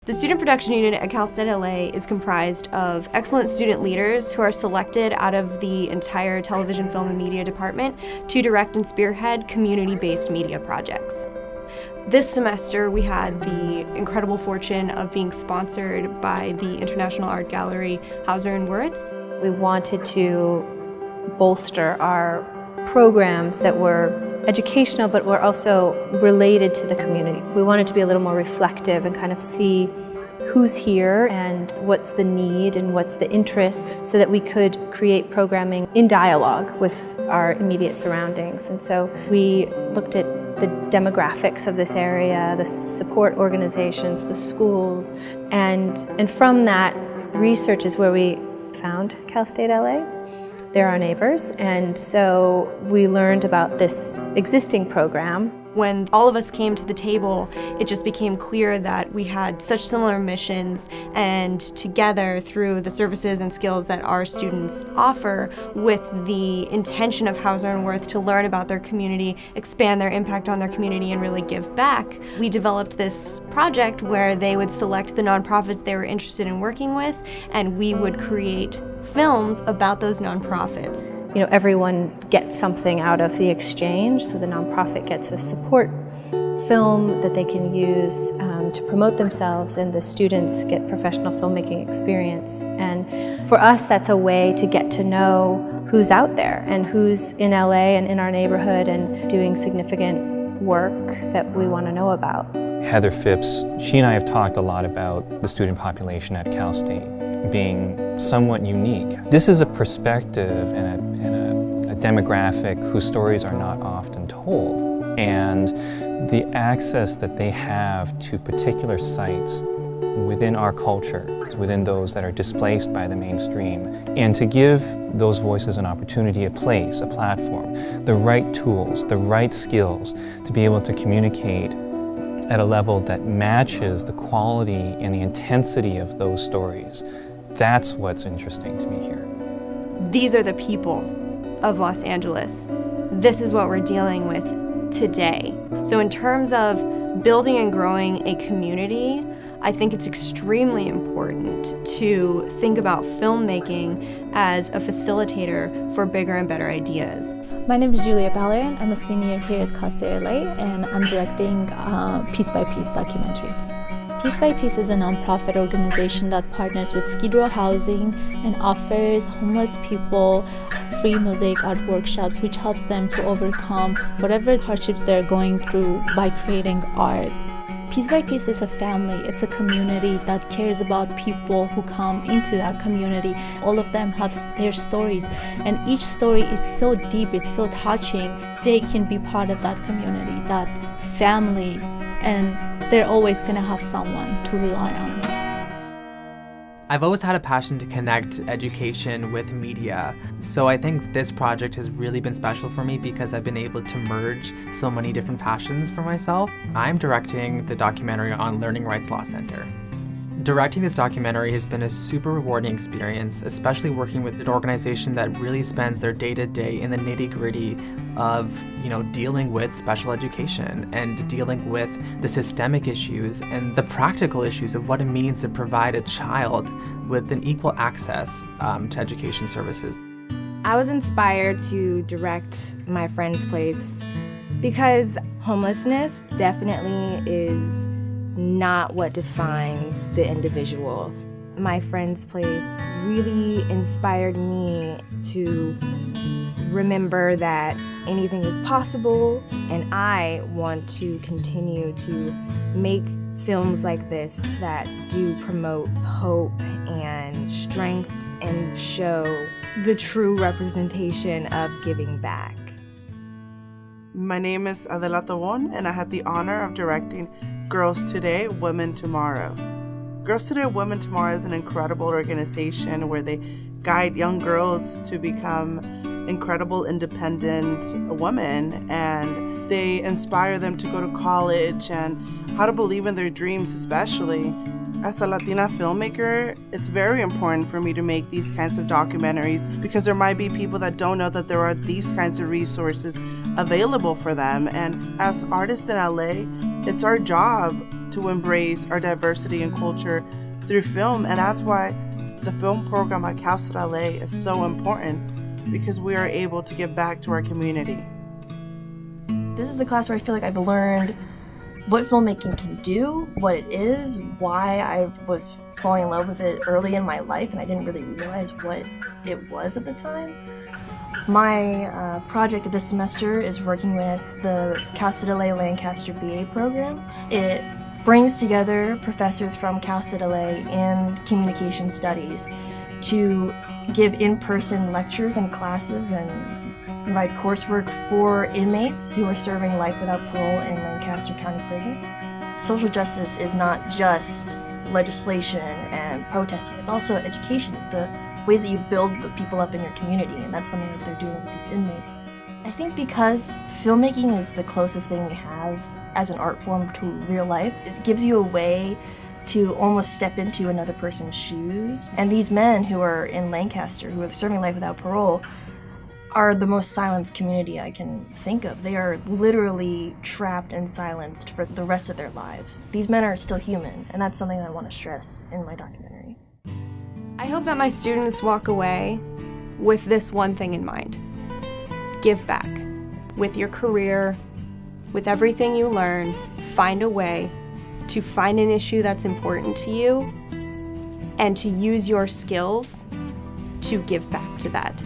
The Student Production Unit at Cal State LA is comprised of excellent student leaders who are selected out of the entire television, film, and media department to direct and spearhead community-based media projects. This semester, we had the incredible fortune of being sponsored by the International Art Gallery Hauser & Wirth. We wanted to bolster our programs that were educational but were also related to the community. We wanted to be a little more reflective and kind of see who's here and what's the need and what's the interest so that we could create programming in dialogue with our immediate surroundings. And so we looked at the demographics of this area, the support organizations, the schools, and from that research is where we found Cal State LA. They're our neighbors, and so we learned about this existing program. When all of us came to the table, it just became clear that we had such similar missions, and together, through the services and skills that our students offer, with the intention of Hauser & Wirth to learn about their community, expand their impact on their community, and really give back, we developed this project where they would select the nonprofits they were interested in working with, and we would create films about those nonprofits. You know, everyone gets something out of the exchange, so the nonprofit gets a support film that they can use to promote themselves, and the students get professional filmmaking experience. And for us, that's a way to get to know who's out there and who's in LA and in our neighborhood and doing significant work that we want to know about. Heather Fipps, she and I have talked a lot about the student population at Cal State being somewhat unique. This is a perspective and a demographic whose stories are not often told. And the access that they have to particular sites within our culture, within those that are displaced by the mainstream, and to give those voices an opportunity, a place, a platform, the right tools, the right skills to be able to communicate at a level that matches the quality and the intensity of those stories. That's what's interesting to me here. These are the people of Los Angeles. This is what we're dealing with today. So in terms of building and growing a community, I think it's extremely important to think about filmmaking as a facilitator for bigger and better ideas. My name is Julia Balayan. I'm a senior here at Cal State LA, and I'm directing Piece by Piece documentary. Piece by Piece is a nonprofit organization that partners with Skid Row Housing and offers homeless people free mosaic art workshops, which helps them to overcome whatever hardships they're going through by creating art. Piece by Piece is a family, it's a community that cares about people who come into that community. All of them have their stories, and each story is so deep, it's so touching. They can be part of that community, that family, and they're always gonna have someone to rely on. I've always had a passion to connect education with media, so I think this project has really been special for me because I've been able to merge so many different passions for myself. I'm directing the documentary on Learning Rights Law Center. Directing this documentary has been a super rewarding experience, especially working with an organization that really spends their day-to-day in the nitty-gritty of, dealing with special education and dealing with the systemic issues and the practical issues of what it means to provide a child with an equal access to education services. I was inspired to direct My Friend's Place because homelessness definitely is not what defines the individual. My Friend's Place really inspired me to remember that anything is possible, and I want to continue to make films like this that do promote hope and strength and show the true representation of giving back. My name is Adela Tobón, and I had the honor of directing Girls Today, Women Tomorrow. Girls Today, Women Tomorrow is an incredible organization where they guide young girls to become incredible independent women, and they inspire them to go to college and how to believe in their dreams, especially. As a Latina filmmaker, it's very important for me to make these kinds of documentaries because there might be people that don't know that there are these kinds of resources available for them. And as artists in LA, it's our job to embrace our diversity and culture through film. And that's why the film program at Cal State LA is so important, because we are able to give back to our community. This is the class where I feel like I've learned what filmmaking can do, what it is, why I was falling in love with it early in my life, and I didn't really realize what it was at the time. My project this semester is working with the Cal State LA Lancaster BA program. It brings together professors from Cal State LA in communication studies to give in-person lectures and classes and provide coursework for inmates who are serving life without parole in Lancaster County Prison. Social justice is not just legislation and protesting, it's also education. It's the ways that you build the people up in your community, and that's something that they're doing with these inmates. I think because filmmaking is the closest thing we have as an art form to real life, it gives you a way to almost step into another person's shoes. And these men who are in Lancaster, who are serving life without parole, are the most silenced community I can think of. They are literally trapped and silenced for the rest of their lives. These men are still human, and that's something that I want to stress in my documentary. I hope that my students walk away with this one thing in mind. Give back. With your career, with everything you learn, find a way to find an issue that's important to you and to use your skills to give back to that.